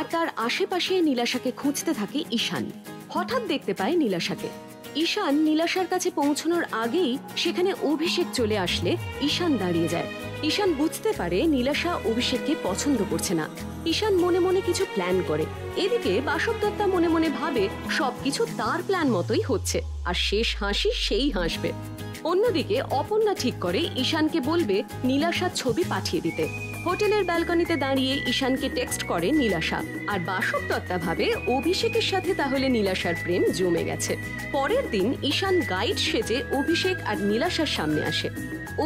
আর তার আশেপাশে নীলাশাকে খুঁজতে থাকে ঈশান। হঠাৎ দেখতে পায় নীলাশাকে। ঈশান নীলাশার কাছে পৌঁছানোর আগেই সেখানে অভিষেক চলে আসলে ঈশান দাঁড়িয়ে যায়। ঈশান বুঝতে পারে নীলাশা অভিষেককে পছন্দ করছে না। ঈশান মনে মনে কিছু প্ল্যান করে। এদিকে বাসব দত্তা মনে মনে ভাবে সবকিছু তার প্ল্যান মতোই হচ্ছে, আর শেষ হাসি সেই হাসবে। অন্যদিকে অপর্ণা ঠিক করে ঈশানকে বলবে নীলাশার ছবি পাঠিয়ে দিতে। হোটেলের ব্যালকনিতে দাঁড়িয়ে ঈশানকে টেক্সট করে নীলাশা, আর বাসব দত্তা ভাবে অভিষেকের সাথে তাহলে নীলাশার প্রেম জমে গেছে। পরের দিন ঈশান গাইড সেজে অভিষেক আর নীলাশার সামনে আসে।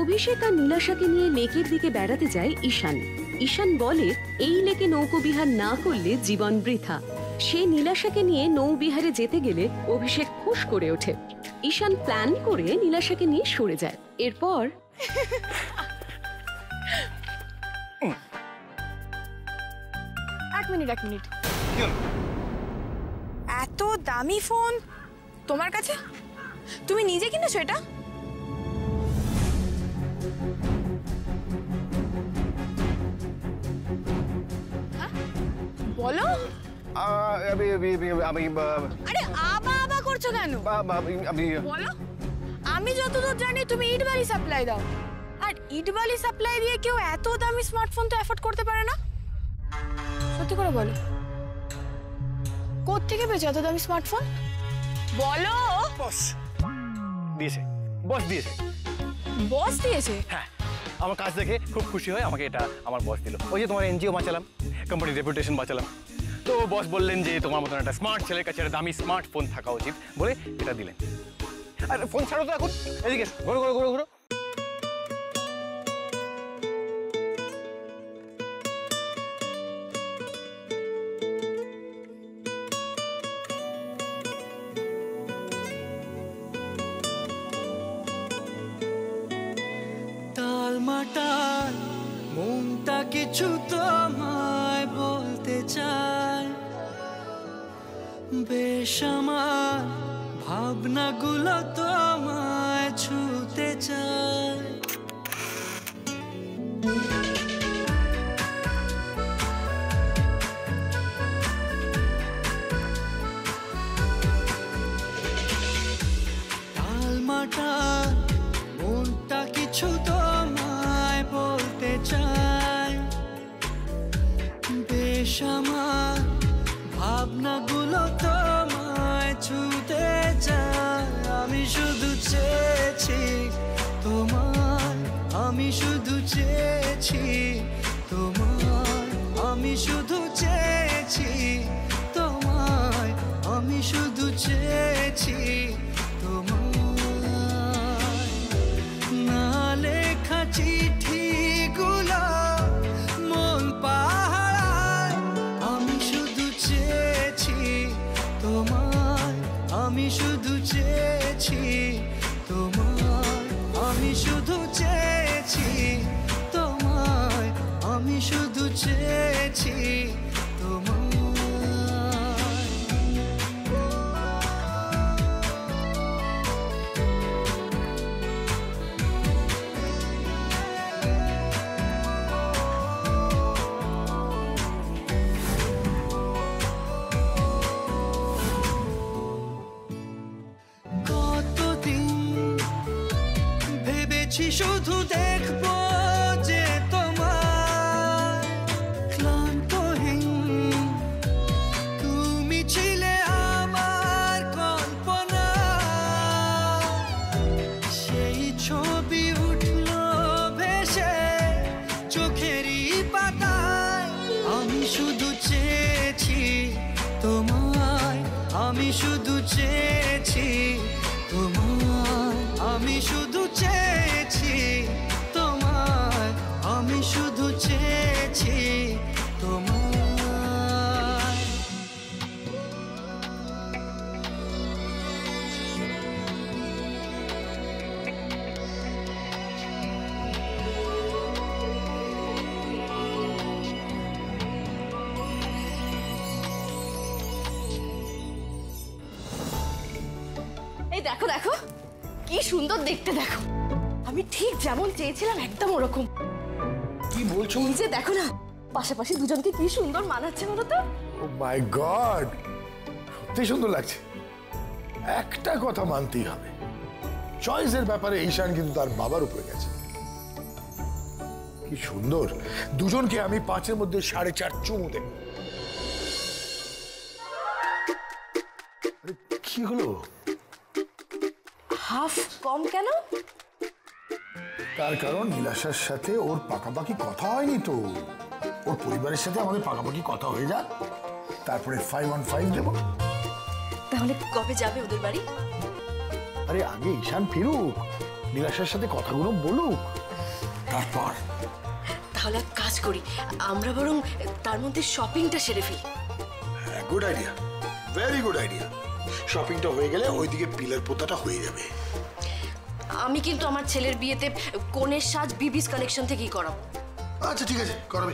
অভিষেক আর নীলাশাকে নিয়ে লেকের দিকে বেড়াতে যায় ঈশান। ঈশান বলে এই লেকে নৌকোবিহার না করলে জীবন বৃথা। সে নীলাশাকে নিয়ে নৌবিহারে যেতে গেলে অভিষেক খুশ করে ওঠে। ঈশান প্ল্যান করে নীলাশাকে নিয়ে সরে যায়। এরপর এক মিনিট এত দামি ফোন তোমার কাছে? তুমি নিজে কিনেছো এটা? বলো। আরে আবা করছো কেন? বলো। আমি যতদূর জানি তুমি ইটবালি সাপ্লাই দাও, আর ইটবালি সাপ্লাই দিয়ে কেউ এত দামি স্মার্টফোন তো এফোর্ড করতে পারে না। সত্যি করে বলো, কোত্থেকে পেয়েছো এত দামি স্মার্টফোন? বলো। বস দিয়েছে। বস দিয়েছে। বস দিয়েছে? হ্যাঁ, আমার কাজ দেখে খুব খুশি হয়ে আমাকে এটা আমার বস দিল। ওই যে তোমার এনজিও বাঁচালাম, কোম্পানির রেপুটেশন বাঁচালাম, তো বস বললেন যে তোমার মতন একটা স্মার্ট ছেলের কাছে একটা দামি স্মার্টফোন থাকা উচিত বলে এটা দিলেন। আর ফোন ছাড়ো তো এখন, এদিকে ঘুরো ঘুরো ঘুরো ঘুরো। টালমাটাল মনটা কিছু তোমায় বলতে চায়, বেশ আমার ভাবনাগুলো তোমায় ছুতে চায়। টালমাটাল মনটা কিছু তোমায় বলতে চায়, বেশ আমার ভাবনাগুলো তোমায় ছুতে চায়। আমি শুধু চেয়েছি তোমায়, আমি শুধু চেয়েছি তোমায়, আমি শুধু চেয়েছি তোমায়, আমি শুধু চেয়েছি তোমায়। না লেখা চিঠিগুলো মন পাহারায়, আমি শুধু চেয়েছি তোমায়, আমি শুধু চেয়েছি তোমায়, আমি শুধু চেয়েছি তোমায়, আমি শুধু চেয়েছি তোমায়। শুধু দেখবো যে তোমার ক্লান্তহীন তুমি ছিলে আমার কল্পনা, সেই ছবি উঠলো ভেসে চোখেরই পাতায়। আমি শুধু চেয়েছি তোমায়, আমি শুধু চেয়েছি তোমায়, আমি শুধু চেয়েছি তোমায়, আমি শুধু চেয়েছি তোমায়। এই দেখো দেখো কি সুন্দর দেখতে, দেখো আমি ঠিক যেমন চেয়েছিলাম একদম ওরকম। কি বলছো? এই যে দেখো না, পাশাপাশি দুজনকে কি সুন্দর মানাচ্ছে বলো তো। ও মাই গড, সত্যি সুন্দর লাগছে। একটা কথা মানতেই হবে, চয়েসের ব্যাপারে ঈশান কিন্তু তার বাবার উপরে গেছে। কি সুন্দর, দুজনকে আমি 5-এর মধ্যে 4.5 চুমু দেব। কি হলো? হাফ কম কেন? তার কারণ নীলাশার সাথে ওর পাকাপাকি কথা হয়নি তো। ওর পরিবারের সাথে আমাদের পাকাপাকি কথা হয়ে যাক, তারপরে 5 on 5 দেব। তাহলে কবে যাবে ওদের বাড়ি? আরে আগে ঈশান ফিরুক, নীলাশার সাথে কথাগুলো বলুক, তারপর। তাহলে এক কাজ করি, আমরা বরং তার মধ্যে শপিংটা সেরে ফেলি। হ্যাঁ, good idea, very good idea. শপিংটা হয়ে গেলে ওইদিকে পিলার পোতাটা হয়ে যাবে। আমি কিন্তু আমার ছেলের বিয়েতে কনের সাজ বিবিস কালেকশন থেকেই করাবো। আচ্ছা ঠিক আছে, করাবে।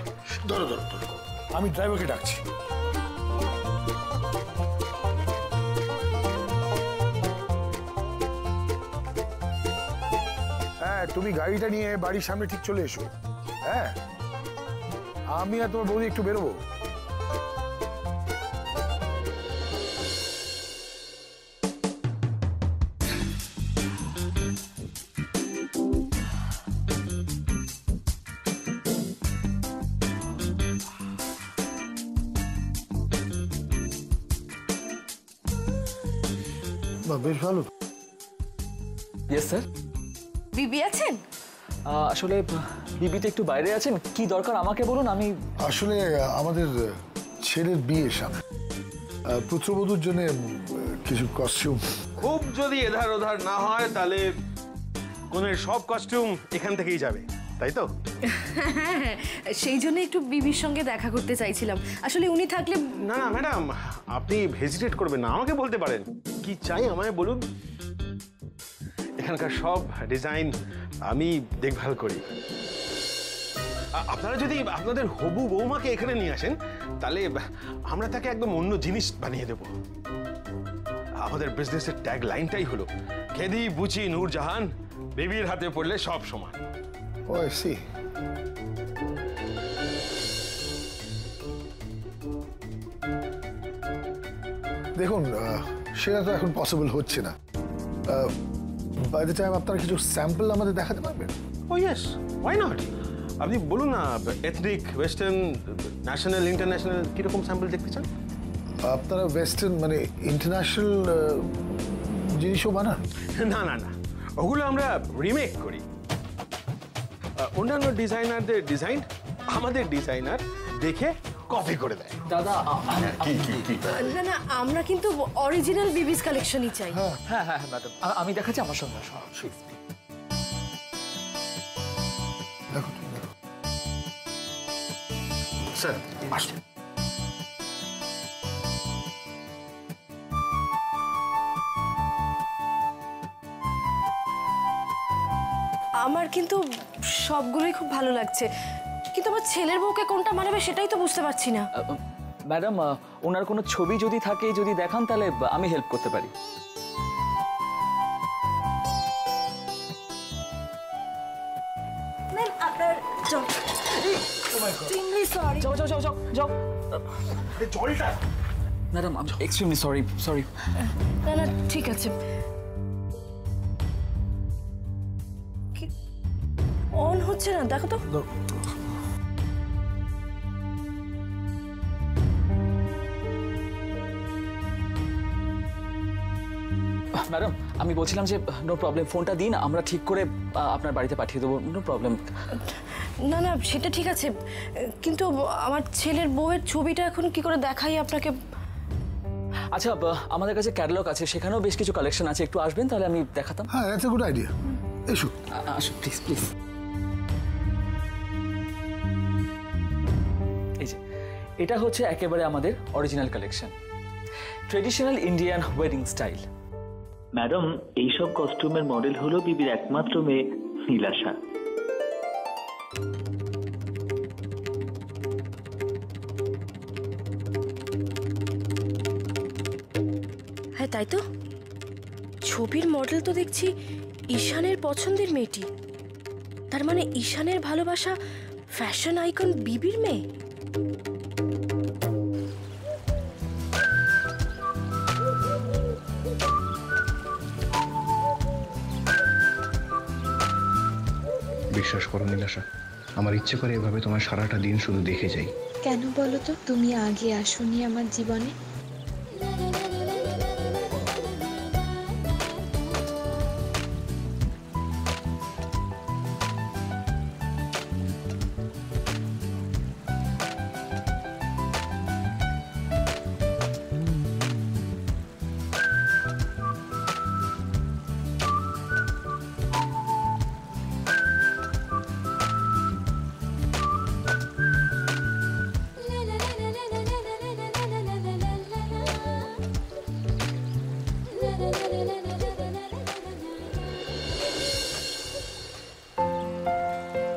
ধরো ধরো ধরো, আমি ড্রাইভারকে ডাকছি। হ্যাঁ, তুমি গাড়িটা নিয়ে বাড়ির সামনে ঠিক চলে এসো। হ্যাঁ, আমি আর তোমার বৌদি একটু বেরোবো। বেশ ভালো। Yes sir. বিবি আছেন? আসলে বিবিতে একটু বাইরে আছেন, কি দরকার আমাকে বলুন। আমি আসলে আমাদের ছেলের বিয়ে সামনে, পুত্রবধূর জন্য কিছু কস্টিউম। খুব যদি এধার ওধার না হয় তাহলে কোনের সব কস্টিউম এখান থেকেই যাবে, তাই তো? হ্যাঁ, সেই জন্য একটু বিবির সঙ্গে দেখা করতে চাইছিলাম। আসলে উনি থাকলে। না না ম্যাডাম, আপনি হেজিটেট করবেন না, আমাকে বলতে পারেন কি চাই, আমায় বলুন। এখানকার সব ডিজাইন আমি দেখভাল করি। আপনারা যদি আপনাদের হবু বৌমাকে এখানে নিয়ে আসেন তাহলে আমরা তাকে একদম অন্য জিনিস বানিয়ে দেব। আমাদের বিজনেসের ট্যাগ লাইনটাই হলো খেদি বুচি নূরজাহান, বেবির হাতে পড়লে সব সমান। ও আই সি। দেখুন, সেটা তো এখন পসিবল হচ্ছে না। বাই দ্য টাইম আপনারা কিছু স্যাম্পল আমাদের দেখাতে পারবেন? ও ইয়েস, ওয়াই নট। আপনি বলুন না, এথনিক, ওয়েস্টার্ন, ন্যাশনাল, ইন্টারন্যাশনাল কিরকম স্যাম্পল দেখতে চান? আপনারা ওয়েস্টার্ন মানে ইন্টারন্যাশনাল জিনিসও বানান? না না না, ওগুলো আমরা রিমেক করি। অন্যান্য ডিজাইনারদের ডিজাইন আমাদের ডিজাইনার দেখে কপি করে দেয়। দাদা কি কি কি? না না, আমরা কিন্তু অরিজিনাল বিবিস কালেকশনই চাই। হ্যাঁ হ্যাঁ হ্যাঁ ম্যাডাম, আমি দেখাচ্ছি আমার সঙ্গে আসুন। দেখো তুমি দেখো। স্যার আসুন। আমার কিন্তু সবগুলোই খুব ভালো লাগছে, কিন্তু আমার ছেলের বউকে কোনটা মানাবে সেটাই তো বুঝতে পারছি না। ম্যাডাম, ওনার কোনো ছবি যদি থাকে, যদি দেখান তাহলে আমি হেল্প করতে পারি। আপনার সরি। যাও যাও যাও যাও যাও। জলটা। Madam, extremely sorry sorry. না না, ঠিক আছে। অন হচ্ছে না, দেখো তো। ম্যাডাম, আমি বলছিলাম যে নো প্রবলেম, ফোনটা দিন, আমরা ঠিক করে আপনার বাড়িতে পাঠিয়ে দেবো, নো প্রবলেম। না না, সেটা ঠিক আছে, কিন্তু আমার ছেলের বউয়ের ছবিটা এখন কি করে দেখাই আপনাকে? আচ্ছা, আমাদের কাছে ক্যাটালগ আছে, সেখানেও বেশ কিছু কালেকশন আছে, একটু আসবেন তাহলে আমি দেখাতাম। হ্যাঁ, দ্যাটস আ গুড আইডিয়া। এসো। আসুন প্লিজ প্লিজ। এই যে এটা হচ্ছে একেবারে আমাদের original collection, traditional Indian wedding style. Madam, এইসব কস্টিউমের মডেল হলো বিবির একমাত্র মেয়ে নীলাশা। হ্যাঁ তাই তো, ছবির মডেল তো দেখছি ঈশানের পছন্দের মেয়েটি। তার মানে ঈশানের ভালোবাসা ফ্যাশন আইকন বিবির মেয়ে। বিশ্বাস করো নীলাশা, আমার ইচ্ছে করে এভাবে তোমার সারাটা দিন শুধু দেখে যাই। কেন বলো তো? তুমি আগে আসোনি আমার জীবনে।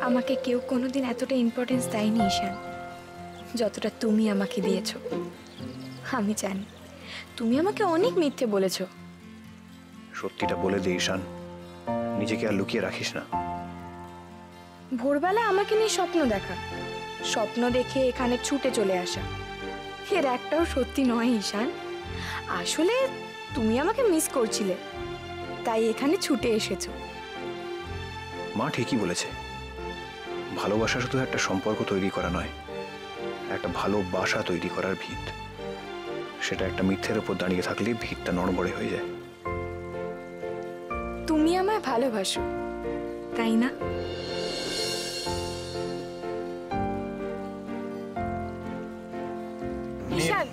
আমাকে কেউ কোনোদিন এতটা ইম্পর্টেন্স দেয়নি ঈশান, যতটা তুমি আমাকে দিয়েছো। আমি জানি তুমি আমাকে অনেক মিথ্যে বলেছো। সত্যিটা বলে দে ঈশান, নিজেকে আর লুকিয়ে রাখিস না। ভোরবেলা আমাকে নিয়ে স্বপ্ন দেখা, স্বপ্ন দেখে এখানে ছুটে চলে আসা, এর একটাও সত্যি নয় ঈশান। আসলে তুমি আমাকে মিস করছিলে, তাই এখানে ছুটে এসেছো। মা ঠিকই বলেছে, ভালোবাসা শুধু একটা সম্পর্ক তৈরি করা নয়, একটা ভালোবাসা তৈরি করার ভিত। সেটা একটা মিথ্যের উপর দাঁড়িয়ে থাকলে ভিতটা নড়বড়ে হয়ে যায়। তুমি আমায় ভালোবাসো, তাই না? ঈশান,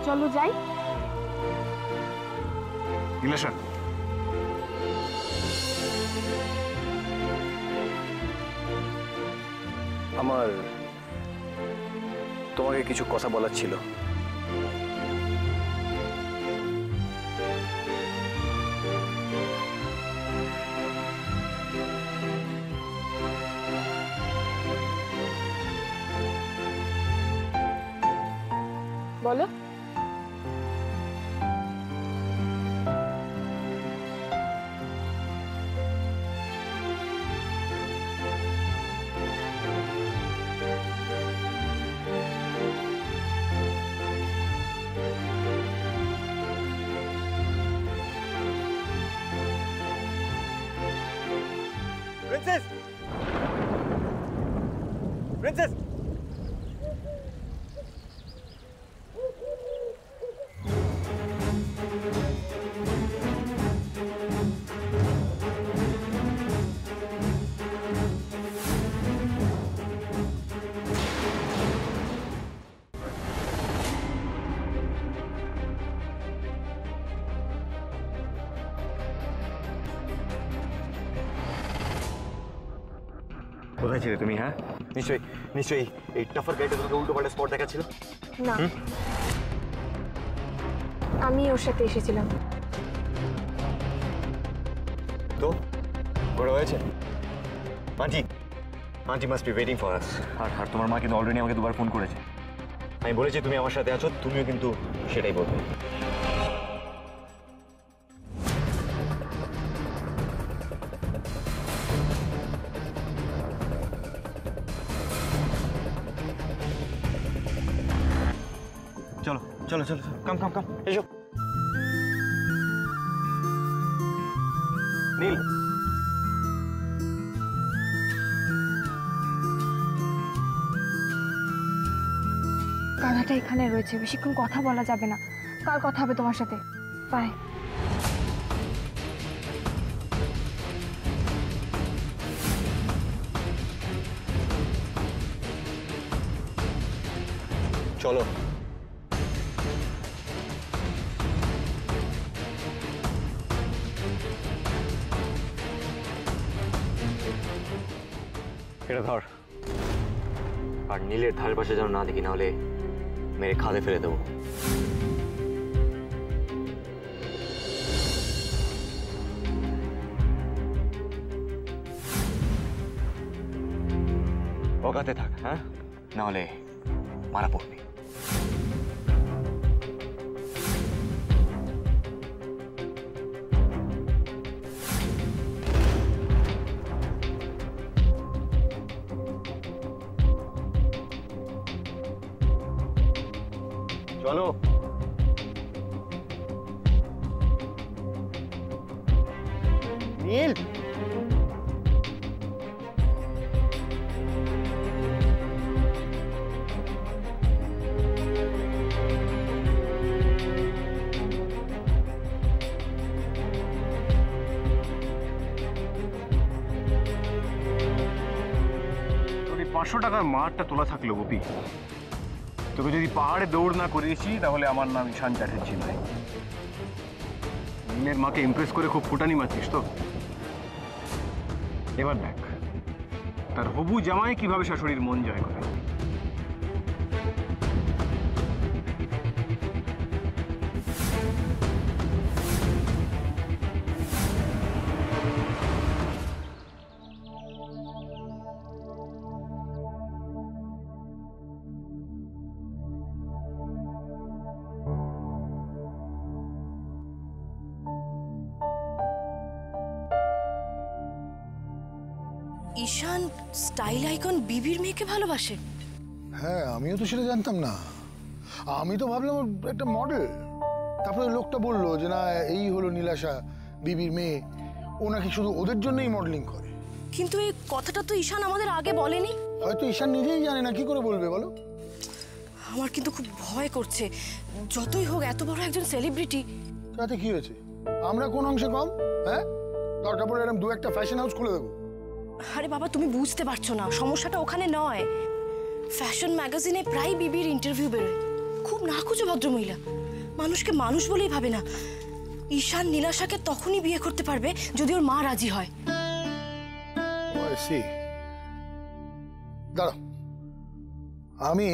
চলো যাই। নীলাশা, আমার তোমাকে কিছু কথা বলার ছিল। বলো। প্রিন্সেস, প্রিন্সেস, কোথায় ছিলে তুমি? হ্যাঁ, নিশ্চয়ই নিশ্চয়ই এই টাফার গাড়িটা তোমাকে উল্টো পাল্টা স্পট দেখাচ্ছিল। না, আমি ওর সাথে এসেছিলাম। তো বড় হয়েছে? মাঝি মাঝি must be waiting for us. আর তোমার মা কিন্তু অলরেডি আমাকে দুবার ফোন করেছে। আমি বলেছি তুমি আমার সাথে আছো, তুমিও কিন্তু সেটাই বলবে। চলো চলো চলো, কাম কাম কাম, এসো। নীল, গাধাটা এখানে রয়েছে, বেশিক্ষণ কথা বলা যাবে না। কাল কথা হবে তোমার সাথে। বাই। চলো। এটা ধর, আর নীলের ধারের পাশে যেন না দেখি, না হলে মেরে খাদে ফেলে দেবো। ওকাতে থাক, হ্যাঁ, নাহলে মারা পড়বি। চলো। নীল, তোর এই 500 টাকার মারটা তোলা থাকলো গোপী। তোকে যদি পাহাড়ে দৌড় না করিয়েছি তাহলে আমার নাম ঈশান চ্যাটার্জি নয়। নীলের মাকে ইমপ্রেস করে খুব ফুটানি মারছিস তো। এবার দেখ তার হবু জামাই কিভাবে শাশুড়ির মন জয় করে। ঈশান স্টাইল আইকন বিবির মেয়েকে ভালোবাসে? হ্যাঁ, আমিও তো সেটা জানতাম না। আমি তো ভাবলাম ওর একটা মডেল। তারপরে লোকটা বললো যে না, এই হলো নীলাশা, বিবির মেয়ে। ও নাকি শুধু ওদের জন্যই মডেলিং করে। কিন্তু এই কথাটা তো ঈশান আমাদের আগে বলেনি। হয়তো ঈশান নিজেই জানে না, কি করে বলবে বলো? আমার কিন্তু খুব ভয় করছে। যতই হোক এত বড় একজন সেলিব্রিটি। তাতে কি হয়েছে? আমরা কোন অংশে কম? হ্যাঁ, দরকার পড়লে এরকম দু একটা ফ্যাশন হাউস খুলে দেবো। আরে বাবা, তুমি বুঝতে পারছো না, সমস্যাটা ওখানে নয়। ফ্যাশন ম্যাগাজিনে প্রায় বিবির ইন্টারভিউ বেরোয়। খুব নাকুচো ভদ্রমহিলা, মানুষকে মানুষ বলেই ভাবে না। ঈশান নীলাশাকে তখনই বিয়ে করতে পারবে যদি ওর মা রাজি হয়। দাঁড়া, আমি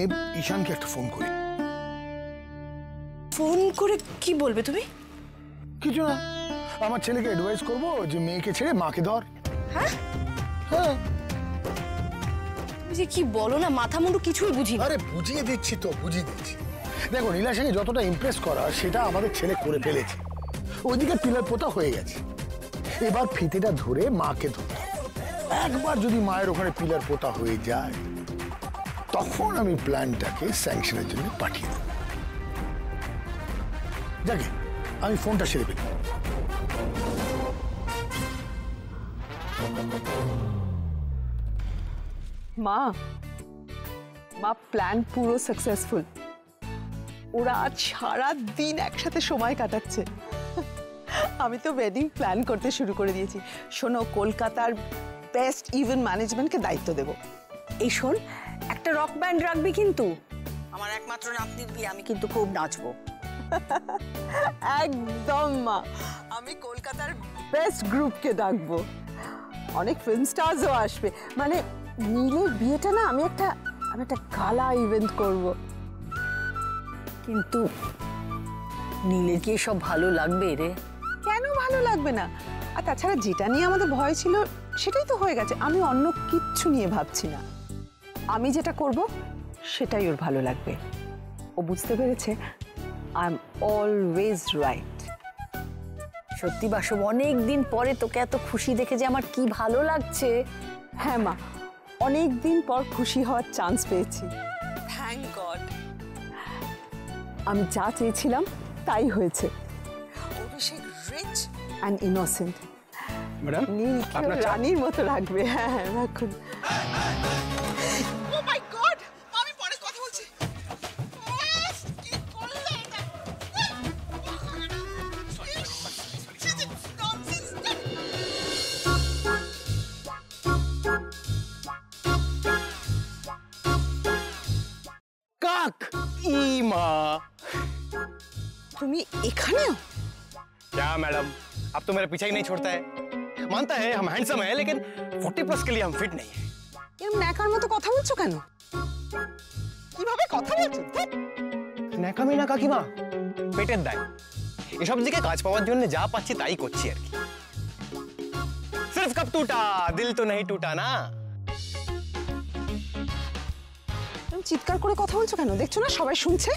ঈশানকে একটা ফোন করি। ফোন করে কি বলবে তুমি? কিছু না, আমার ছেলেকে অ্যাডভাইস করবো যে মেয়েকে ছেড়ে মাকে ধর। হ্যাঁ হ্যাঁ, তুমি যে কি বলো না, মাথা মুন্ডু কিছুই বুঝি না। আরে বুঝিয়ে দিচ্ছি তো, বুঝিয়ে দিচ্ছি। দেখো, নীলাশাকে যতটা ইমপ্রেস করা সেটা আমাদের ছেলে করে ফেলেছে। ওইদিকে পিলার পোতা হয়ে গেছে। এবার ফিতেটা ধরে মাকে ধরতে। একবার যদি মায়ের ওখানে পিলার পোতা হয়ে যায়, তখন আমি প্ল্যানটাকে স্যাংশনের জন্য পাঠিয়ে দেব। যাকে আমি ফোনটা সেরে ফেলি। মা, প্ল্যান পুরো সাকসেসফুল। ওরা আজ সারা দিন একসাথে সময় কাটাচ্ছে। আমি তো ওয়েডিং প্ল্যান করতে শুরু করে দিয়েছি। শোনো, কলকাতার বেস্ট ইভেন্ট ম্যানেজমেন্টকে দায়িত্ব দেব। এই শোন, একটা রক ব্যান্ড রাখবি কিন্তু। আমার একমাত্র নাতনির বিয়ে, আমি কিন্তু খুব নাচবো। একদম মা, আমি কলকাতার বেস্ট গ্রুপকে ডাকবো। অনেক ফিল্ম স্টারসও আসবে। মানে নীলের বিয়েটা না আমি একটা গালা ইভেন্ট করব। কিন্তু নীলের কি সব ভালো লাগবে রে? কেন ভালো লাগবে না? আর তাছাড়া যেটা নিয়ে আমাদের ভয় ছিল সেটাই তো হয়ে গেছে। আমি অন্য কিচ্ছু নিয়ে ভাবছি না। আমি যেটা করব সেটাই ওর ভালো লাগবে। ও বুঝতে পেরেছে আই এম অলওয়েজ রাইট। সত্যি বাসব, অনেক দিন পরে তোকে এত খুশি দেখে যে আমার কি ভালো লাগছে। হ্যাঁ মা, অনেক দিন পর খুশি হওয়ার চান্স পেয়েছি। Thank god. আমি যা চেয়েছিলাম তাই হয়েছে। অভিষেক রিচ অ্যান্ড ইনোসেন্ট। ম্যাডাম, আপনার রানীর মতো লাগবে। হ্যাঁ, রাখুন। ও মাই গড, আমি পরে কথা বলছি। কাক ইমা, তুমি এখানেও? क्या मैडम, अब तो मेरा पीछा ही नहीं छोड़ता है। मानता है हम हैंडसम है, लेकिन 40+ के लिए हम फिट नहीं है। এরকম ন্যাকার মতো কথা বলছো কেন? কিভাবে কথা বলছো? ন্যাকামি না কাকিমা, পেটের দায়। এসব দিকে কাজ পাওয়ার জন্য যা পাচ্ছি তাই করছি আর কি। सिर्फ कब टूटा दिल तो नहीं टूटा ना। তুমি চিৎকার করে কথা বলছো কেন? দেখছো না সবাই শুনছে?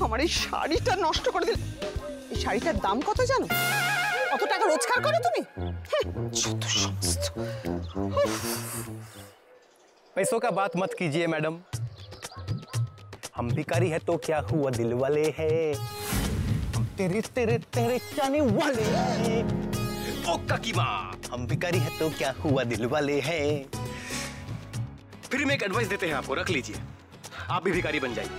আমার এই শাড়িটা নষ্ট করে দিলে। এই শাড়িটার দাম কত জানো? কত টাকা রোজগার করো তুমি? যত সমস্ত। पैसों का बात मत कीजिए मैडम, हम भिखारी है तो क्या हुआ दिल वाले हैं, हम तेरे तेरे तेरे जाने वाले हैं। ओ काकी माँ, हम भिखारी है तो क्या हुआ दिल वाले हैं। फिर में एक एडवाइस देते हैं आपको, रख लीजिए। आप भी भिखारी बन जाइए।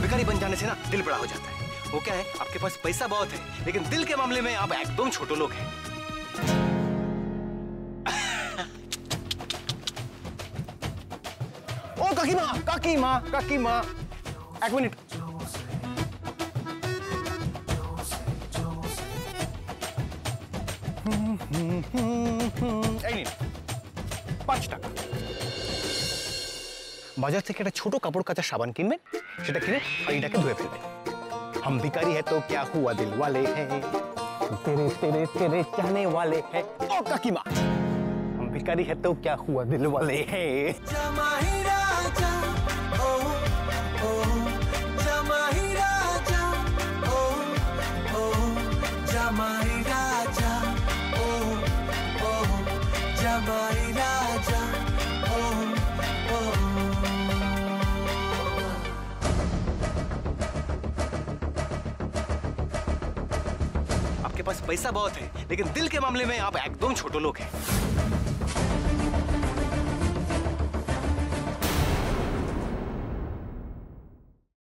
भिखारी बन जाने से ना दिल बड़ा हो जाता है। वो क्या है, आपके पास पैसा बहुत है लेकिन दिल के मामले में आप एकदम छोटे लोग हैं। ओ काकी माँ, काकी माँ, काकी माँ, एक मिनट। এই নিন 5 টাকা। বাজার থেকে একটা ছোট কাপড় কাচা সাবান কিনবেন, সেটা কিনে শাড়িটাকে ধুয়ে ফেলবেন। हम भिखारी है तो क्या हुआ दिल वाले हैं, तेरे तेरे तेरे चाहने वाले हैं। ओ काकी माँ, हम भिखारी है तो क्या हुआ दिल वाले हैं। जमाई राजा ओ ओ जमाई राजा ओ ओ जमाई राजा ओ ओ जमाई राजा ओ ओ। आपके पास पैसा बहुत है लेकिन दिल के मामले में आप एकदम छोटे लोग हैं।